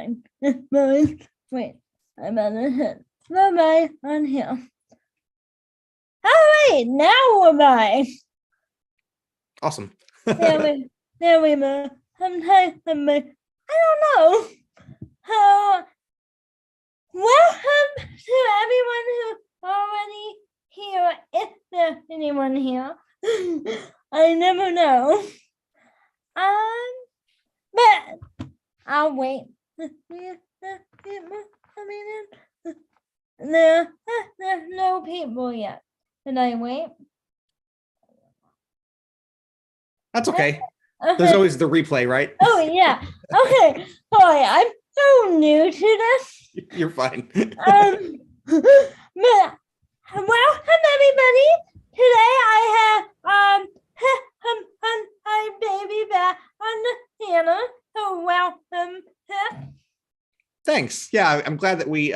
fine. Wait, I'm gonna hit bye on here. All right, now we're bye. Awesome. There we go. Sometimes I don't know. Welcome to everyone who's already here, if there's anyone here. I never know. But I'll wait. There's no people yet. Did I wait? That's okay. There's always the replay, right? Oh, yeah. Okay. Sorry, I'm so new to this. You're fine. But welcome everybody. Today I have my baby back on the channel. So welcome. Thanks. Yeah, I'm glad that we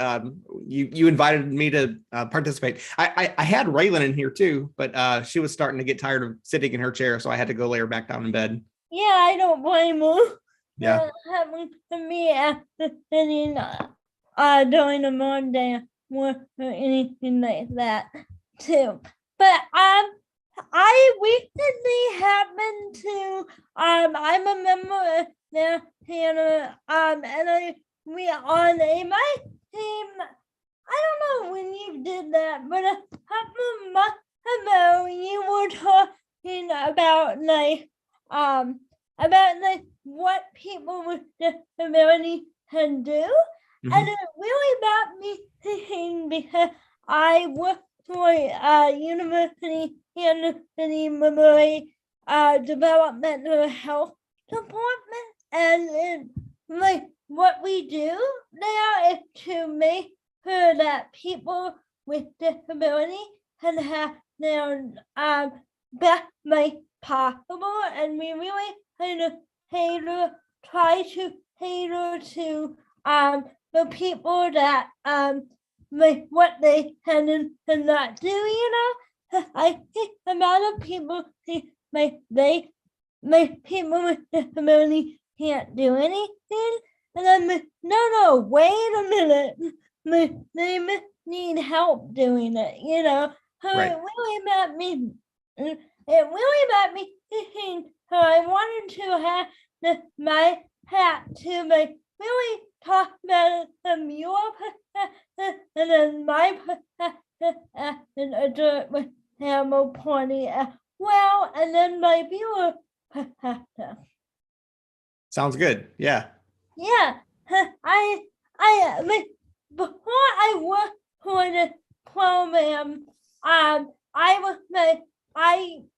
you invited me to participate. I had Raylan in here too, but she was starting to get tired of sitting in her chair, so I had to go lay her back down in bed. Yeah, I don't blame her. Yeah. Having me after sitting during the Monday or anything like that too. But I recently happened to I'm a member of their channel and we are on my team. I don't know when you did that, but a couple of months ago you were talking about what people with disability can do. Mm-hmm. And it really got me thinking because I work for university in the city Missouri developmental health department, and it, what we do there is to make sure that people with disability can have their best life possible, and we really kind of try to cater to the people that what they can and cannot do, I think a lot of people think people with disability can't do anything. And I'm no, wait a minute. They need help doing it, So right. It really got me thinking. So I wanted to have my hat to really talk about it from your perspective and then my perspective and address with Hamel Pony as well, and then my viewer perspective. Sounds good. Yeah. Yeah. Before I worked for the program, I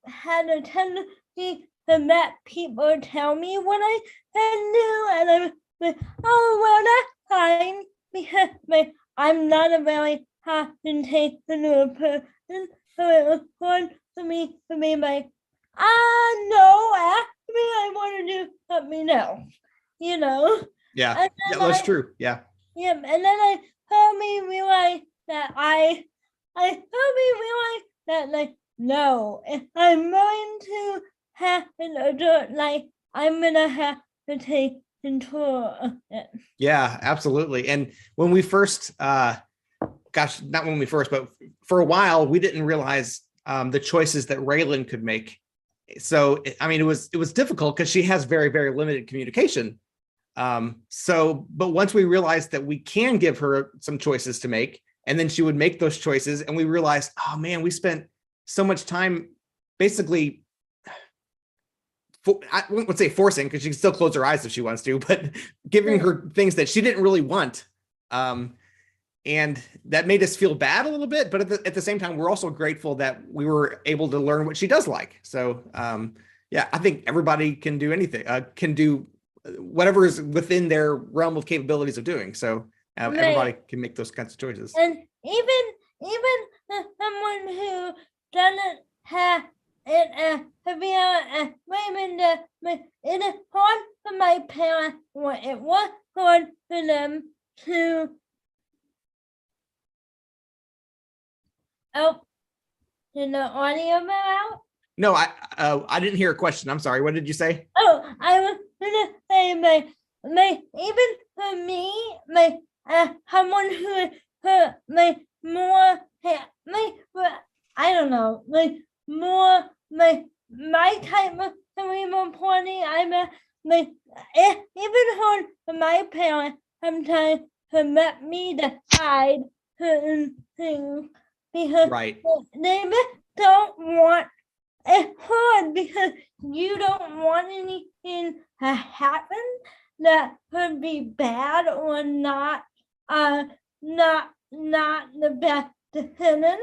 had a tendency to let people tell me what I can do, and I'm like, oh well, that's fine, because I'm not a very confrontational person, so it was fun for me to be like, no, actually I want to do something else, Yeah, that's true. Yeah. Yeah, and then I helped me realize that no, if I'm going to have an adult life, I'm gonna have to take control of it. Yeah, absolutely. And when we first, not when we first, but for a while, we didn't realize the choices that Raylan could make. So, I mean, it was difficult because she has very, very limited communication. But once we realized that we can give her some choices to make, and then she would make those choices, and we realized, oh man, we spent so much time basically, I wouldn't say forcing, because she can still close her eyes if she wants to, but giving her things that she didn't really want. And that made us feel bad a little bit, but at the same time, we're also grateful that we were able to learn what she does like. So yeah, I think everybody can do anything, can do whatever is within their realm of capabilities of doing. So everybody can make those kinds of choices. And even someone who doesn't have it severe women, it is hard for my parents, or it was hard for them to. Oh, did the audio go out? No, I didn't hear a question. I'm sorry. What did you say? Oh, I was gonna say, even for me, my parents sometimes let me decide certain things because Right. they just don't want. It's hard because you don't want anything to happen that could be bad or not not the best decision.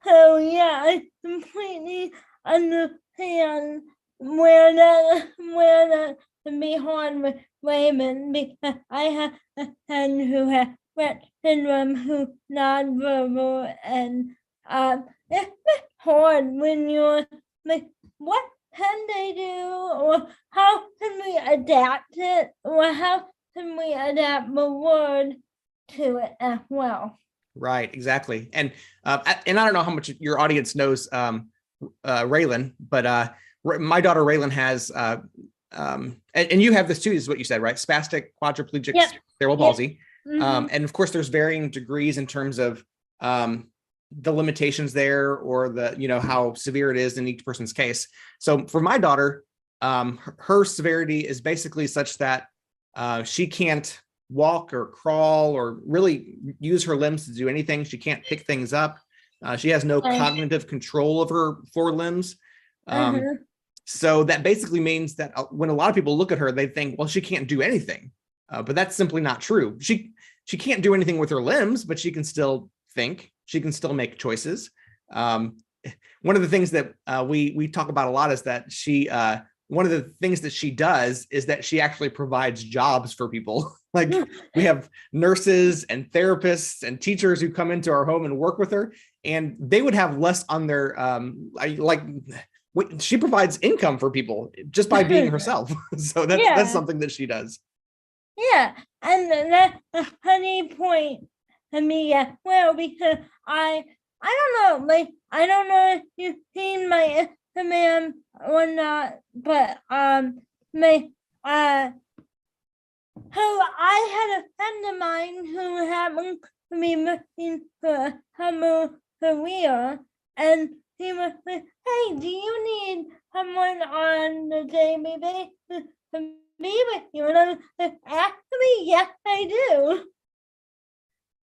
So yeah, I completely understand where that can be hard with Raymond because I have a son who has Rett syndrome who's nonverbal and it's hard when you're like, what can they do, or how can we adapt it, or how can we adapt the word to it as well? Right, exactly. And I don't know how much your audience knows Raylan, but my daughter Raylan has and you have this too, is what you said, right? Spastic quadriplegic cerebral palsy. Mm-hmm. And of course, there's varying degrees in terms of the limitations there, or the how severe it is in each person's case. So for my daughter, her severity is basically such that she can't walk or crawl or really use her limbs to do anything. She can't pick things up. She has no cognitive control of her forelimbs. So that basically means that when a lot of people look at her, they think, well, she can't do anything. But that's simply not true. She can't do anything with her limbs, but she can still think. She can still make choices. One of the things that we talk about a lot is that one of the things that she does is that she actually provides jobs for people. Like we have nurses and therapists and teachers who come into our home and work with her, and they would have less on their she provides income for people just by being herself. So that's something that she does. Yeah, and that's a funny point to me as well, because I don't know, like I don't know if you've seen my Instagram or not, but so I had a friend of mine who happened to be looking for a summer career, and he was like, hey, do you need someone on the daily basis to be with you? And I was like, actually, yes, I do.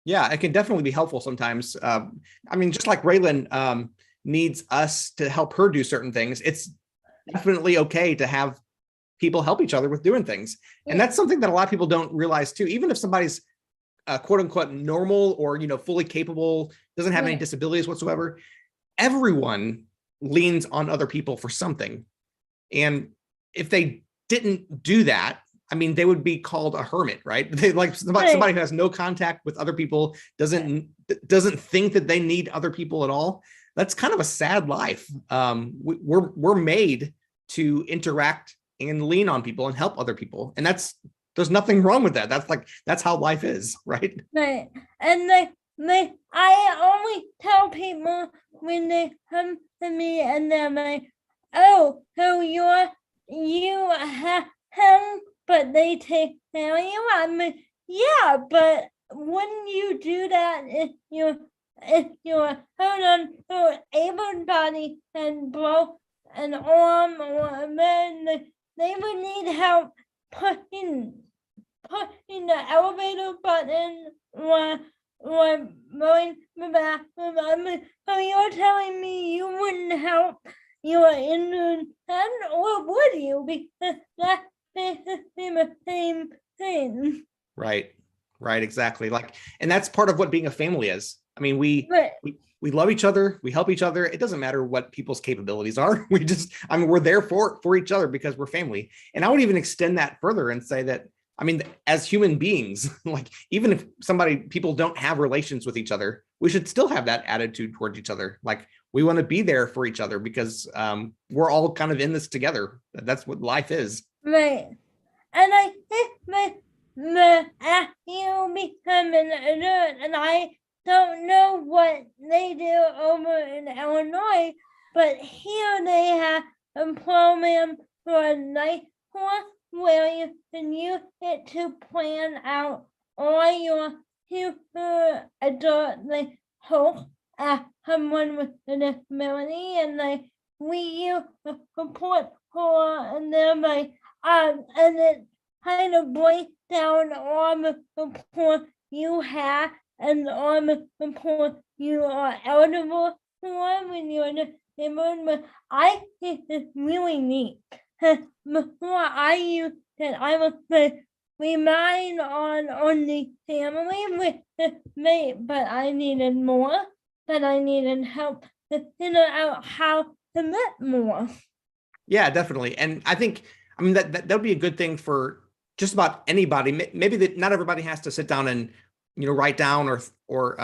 Yeah, it can definitely be helpful sometimes. I mean, just like Raylan needs us to help her do certain things, it's definitely okay to have people help each other with doing things. And that's something that a lot of people don't realize too. Even if somebody's quote unquote normal or, fully capable, doesn't have any disabilities whatsoever, everyone leans on other people for something. And if they didn't do that, I mean, they would be called a hermit, right? They like somebody who has no contact with other people, doesn't think that they need other people at all. That's kind of a sad life. We're made to interact and lean on people and help other people, and there's nothing wrong with that. That's how life is, right? Right. And I always tell people when they come to me and they're like, oh, so you have him, but they take care of you. I'm like, yeah, but wouldn't you do that if you're able body and broke an arm or a leg? They would need help pushing the elevator button or going the bathroom. So you're telling me you wouldn't help your injured son, or would you? Because that's basically the same thing. Right, exactly. And that's part of what being a family is. I mean, we love each other, we help each other. It doesn't matter what people's capabilities are. We're there for each other because we're family. And I would even extend that further and say that, I mean, as human beings, like even if people don't have relations with each other, we should still have that attitude towards each other. Like we want to be there for each other because we're all kind of in this together. That's what life is. Right. And I think as you become an adult, and I don't know what they do over in Illinois, but here they have a program for a night course where you can use it to plan out all your future adult hopes as someone with a disability, and we use support for, and they're and it kind of breaks down on the report you have and on the report you are eligible for when you're in the neighborhood. But I think it's really neat. Before I used it, I was relying on the family with me, but I needed more, but I needed help to figure out how to get more. Yeah, definitely. And I think, I mean, that would be a good thing for just about anybody. Maybe that not everybody has to sit down and, write down or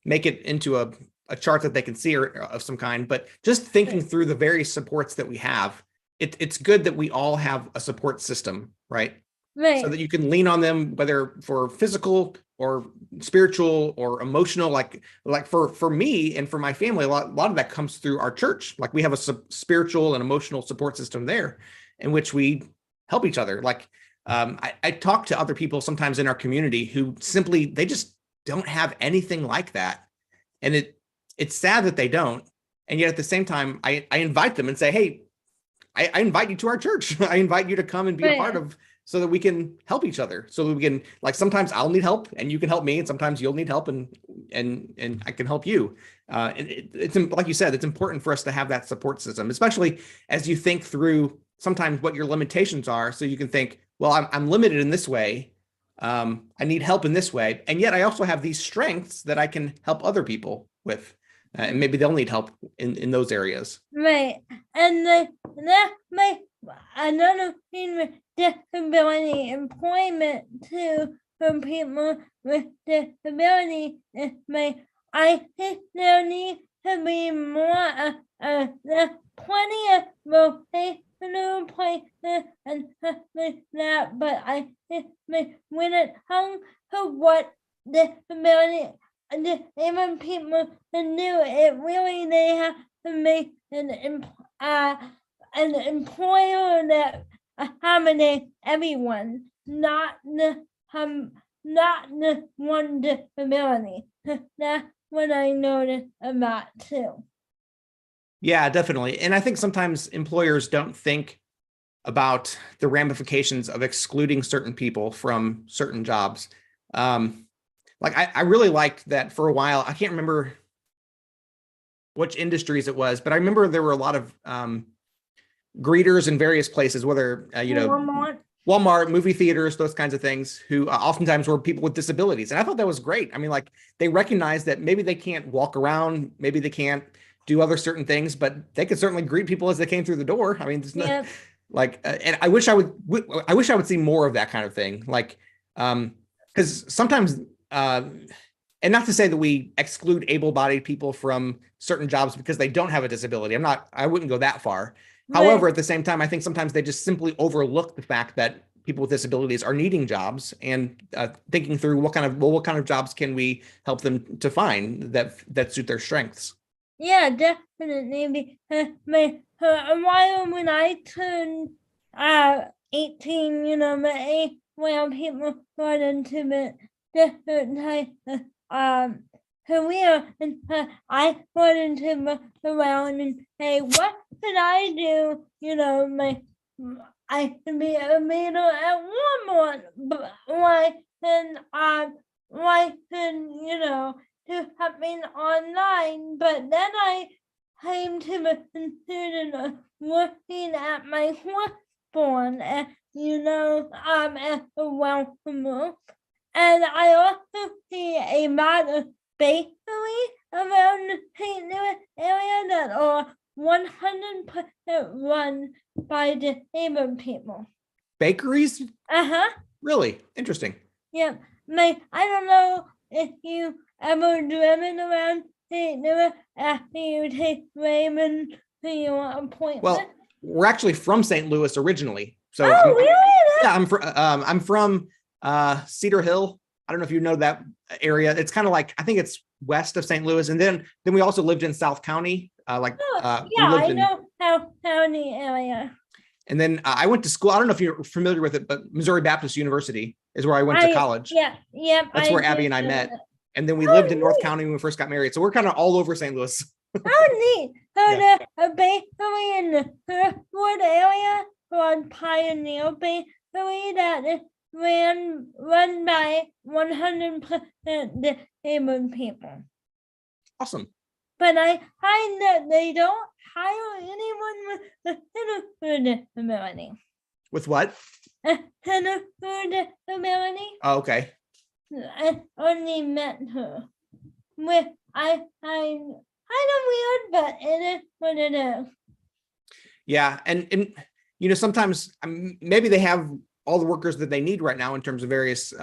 make it into a chart that they can see or of some kind, but just thinking through the various supports that we have. It's good that we all have a support system, right? Right. So that you can lean on them, whether for physical or spiritual or emotional, like for me and for my family, a lot of that comes through our church. Like we have a spiritual and emotional support system there in which we help each other. Like I talk to other people sometimes in our community who simply, they just don't have anything like that. And it's sad that they don't. And yet at the same time, I invite them and say, hey, I invite you to our church. I invite you to come and be a part of, so that we can help each other. So that we can, like, sometimes I'll need help and you can help me, and sometimes you'll need help and I can help you. It's like you said, it's important for us to have that support system, especially as you think through sometimes what your limitations are. So you can think, well, I'm limited in this way. I need help in this way. And yet I also have these strengths that I can help other people with. And maybe they'll need help in those areas. Right. And that may another thing with disability employment too for people with disability is I think there needs to be more there's plenty of vocational places and stuff like that, but I think when it comes to what disability even people can do, it really they have to make an employer that accommodates everyone, not the one disability. That's what I noticed about too. Yeah, definitely. And I think sometimes employers don't think about the ramifications of excluding certain people from certain jobs. Like I really liked that for a while. I can't remember which industries it was, but I remember there were a lot of greeters in various places, whether, Walmart, movie theaters, those kinds of things, who oftentimes were people with disabilities. And I thought that was great. I mean, like they recognized that maybe they can't walk around, maybe they can't do other certain things, but they could certainly greet people as they came through the door. I mean, there's no, like, and I wish I would see more of that kind of thing. Like, because sometimes, and not to say that we exclude able-bodied people from certain jobs because they don't have a disability. I wouldn't go that far. Right. However, at the same time, I think sometimes they just simply overlook the fact that people with disabilities are needing jobs and thinking through what kind of jobs can we help them to find that suit their strengths. Yeah, definitely. A while when I turned 18, when people got into the different type of career, and I wanted to look around and say, what could I do? I can be a leader at Walmart, but why can do something online? But then I came to the conclusion of working at my firstborn, as a welcomer. And I also see a lot of bakeries around the St. Louis area that are 100% run by disabled people. Bakeries? Uh-huh. Really? Interesting. Yeah. I don't know if you ever driven around St. Louis after you take Raymond to your appointment. Well, we're actually from St. Louis originally. So really? Yeah, I'm from Cedar Hill. I don't know if you know that area. It's kind of like, I think it's west of St. Louis. And then we also lived in South County. I know South County area. And then I went to school. I don't know if you're familiar with it, but Missouri Baptist University is where I went to college. Yeah. That's where Abby and I met. And then we lived in North County when we first got married. So we're kind of all over St. Louis. Oh, neat. So a bakery in the Kirkwood area called Pioneer Bakery that is run by 100% disabled people. Awesome. But I find that they don't hire anyone with a disability. With what? A disability. Oh, okay. I only met her. With I kind of weird, but it is what it is. Yeah, and sometimes maybe they have all the workers that they need right now in terms of various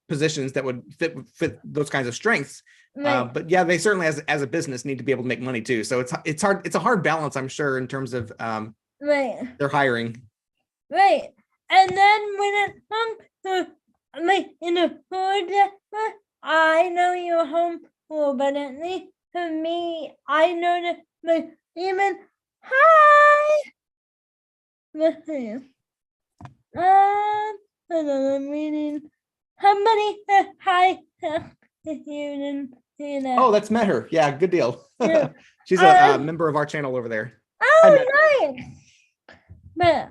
positions that would fit those kinds of strengths. Right. But yeah, they certainly as a business need to be able to make money too. So it's hard. It's a hard balance, I'm sure, in terms of right. their hiring. Right. And then when it comes to in a food, I know you're homeschool, but at least for me, I know that even hi. Let's see. I'm reading. Somebody hi. If you didn't see that. Oh, that's met her. Yeah, good deal. Yeah. She's a member of our channel over there. Oh, nice.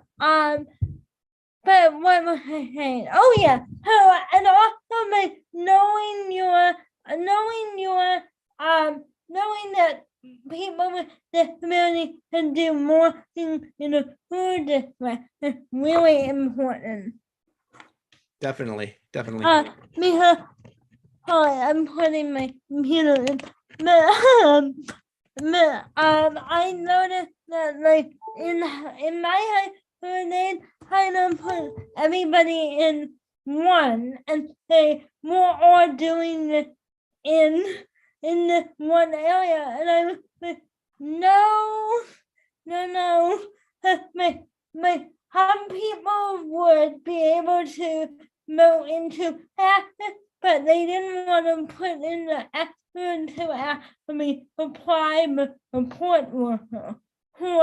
But what was I saying? Oh yeah. And also knowing that people with disability can do more things in a food district is really important. Definitely. Because I'm putting my computer in. I noticed that like in my high school they kind of put everybody in one, and they were all doing it in this one area, and I was like, no. Some people would be able to move into practice, but they didn't want to put in the effort to actually apply the support worker who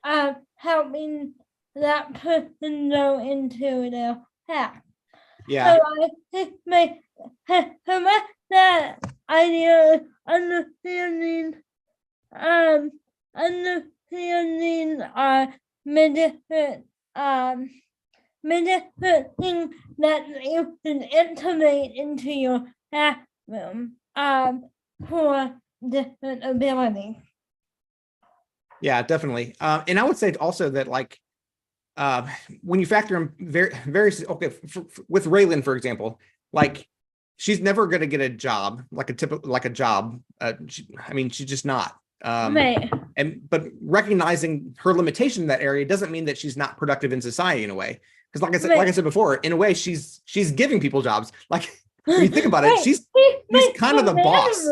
are helping that person go into their path. Yeah. So I think that idea of understanding different things that you can integrate into your classroom for different abilities. Yeah, definitely. And I would say also that like when you factor in various with Raylan, for example, like she's never going to get a job like a job. She's just not. Right. But recognizing her limitation in that area doesn't mean that she's not productive in society in a way. Because like I said before, in a way, she's giving people jobs. Like when you think about it, she's kind of the boss.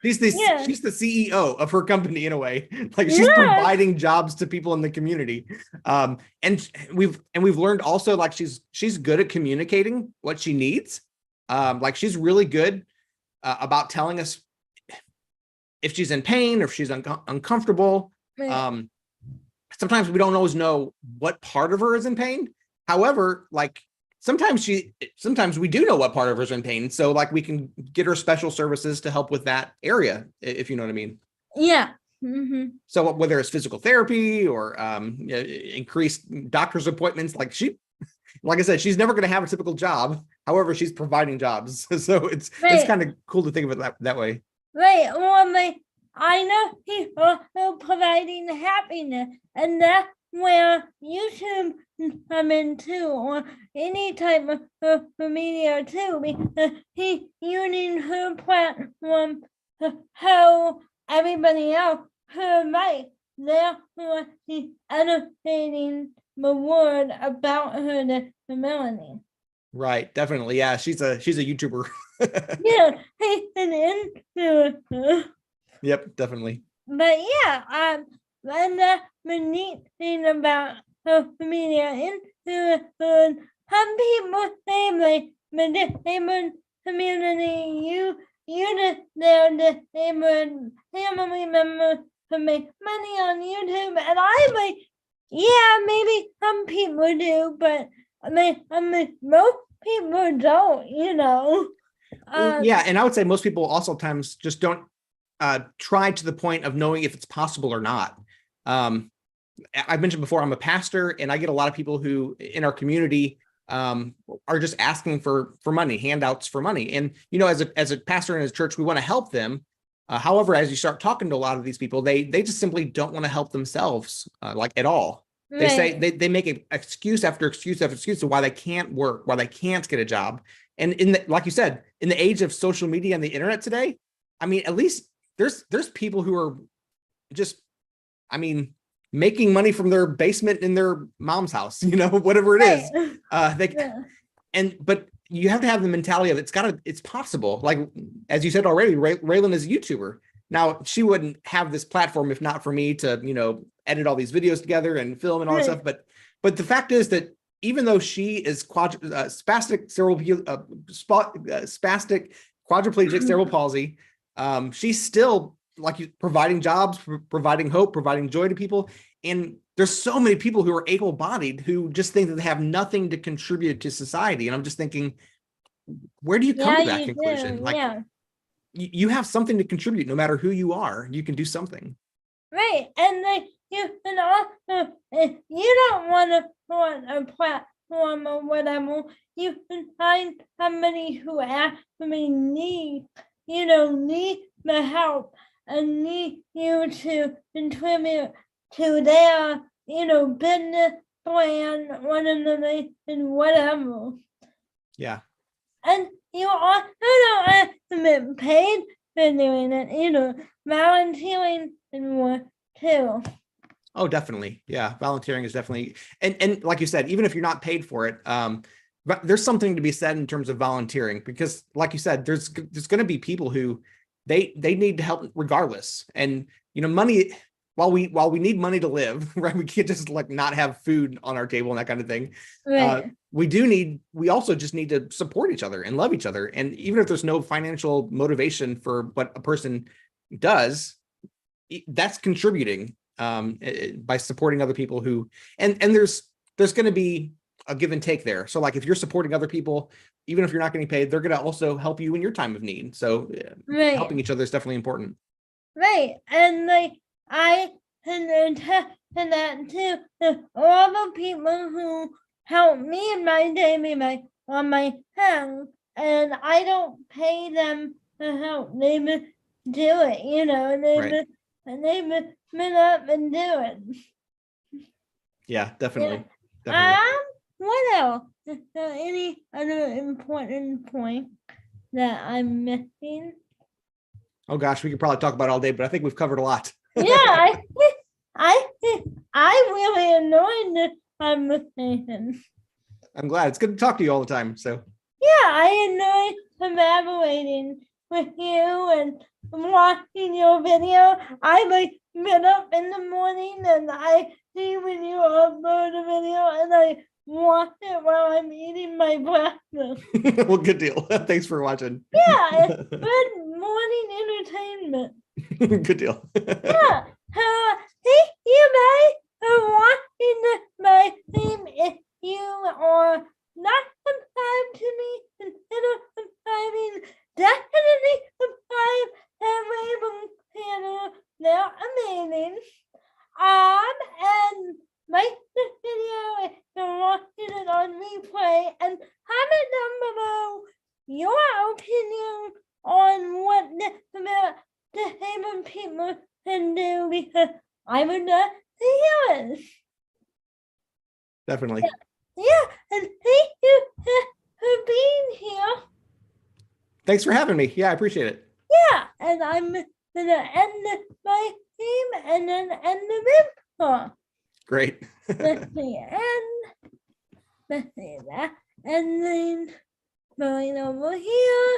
She's the CEO of her company in a way. Like she's providing jobs to people in the community. And we've learned also like she's good at communicating what she needs. Like she's really good about telling us if she's in pain or if she's uncomfortable. Right. Sometimes we don't always know what part of her is in pain. However, like sometimes we do know what part of her is in pain. So like we can get her special services to help with that area, if you know what I mean. Yeah. Mm-hmm. So whether it's physical therapy or increased doctor's appointments, like I said, she's never going to have a typical job. However, she's providing jobs. So it's kind of cool to think of it that way. Right. Well, I know people are providing happiness, and that's where YouTube come in too, or any type of media too, because he's using her platform to help everybody else her life. Therefore, he's educating the world about her disability. Right, definitely. Yeah, she's a YouTuber. Yeah, he's an influencer. Yep, definitely. But yeah, and the neat thing about social media influencers, some people say like the disabled community use their disabled family members to make money on YouTube, and I'm like, yeah, maybe some people do, but most people don't, Yeah, and I would say most people also times just don't try to the point of knowing if it's possible or not. I've mentioned before, I'm a pastor, and I get a lot of people who in our community are just asking for money, handouts for money. And, you know, as a pastor in a church, we want to help them. However, as you start talking to a lot of these people, they just simply don't want to help themselves, like at all. They Right. say they make an excuse after excuse after excuse of why they can't work, why they can't get a job. And like you said, in the age of social media and the internet today, I mean, at least there's people who are just, I mean, making money from their basement in their mom's house, you know, whatever it is. But you have to have the mentality of it's possible. Like, as you said already, Raylan is a YouTuber. Now, she wouldn't have this platform if not for me to, you know, edit all these videos together and film and all that stuff. But the fact is that even though she is spastic quadriplegic cerebral palsy, she's still like providing jobs, providing hope, providing joy to people. And there's so many people who are able-bodied who just think that they have nothing to contribute to society. And I'm just thinking, where do you come to that conclusion? Like, you have something to contribute, no matter who you are. You can do something. Right. And like you can also, if you don't want to put a platform or whatever, you can find somebody who actually needs the help and need you to contribute to their, business plan, organization, whatever. Yeah. And you also don't have to be paid for doing it, volunteering and more too. Oh, definitely. Yeah. Volunteering is definitely, and like you said, even if you're not paid for it, but there's something to be said in terms of volunteering, because like you said, there's going to be people who they need to help regardless. And, money, while we need money to live, right? We can't just like not have food on our table and that kind of thing. Right. We also just need to support each other and love each other. And even if there's no financial motivation for what a person does, that's contributing by supporting other people who, and there's going to be a give and take there. So like, if you're supporting other people, even if you're not getting paid, they're going to also help you in your time of need. So helping each other is definitely important. Right. And like, I can attest to that too. All the people who help me in my daily life on my hands, and I don't pay them to help. They do it, they been up and do it. Yeah, definitely. What else? Is there any other important point that I'm missing? Oh gosh, we could probably talk about it all day, but I think we've covered a lot. Yeah, I really enjoyed this conversation. I'm glad. It's good to talk to you all the time. So yeah, I enjoyed collaborating with you and watching your video. I get up in the morning and I see when you upload a video and I watch it while I'm eating my breakfast. Well, good deal. Thanks for watching. Yeah, it's good morning entertainment. Good deal. Yeah. Thank you guys for watching my stream. If you are not subscribed to me, consider subscribing. Definitely subscribe to Raven's channel. They're amazing. And like this video if you're watching it on replay, and comment down below your opinion on what disabled people can do, because I would love to hear it. Definitely. Yeah, and thank you for being here. Thanks for having me. Yeah, I appreciate it. Yeah, and I'm gonna end my stream and then end the video. Great. Let's see that, and then going over here.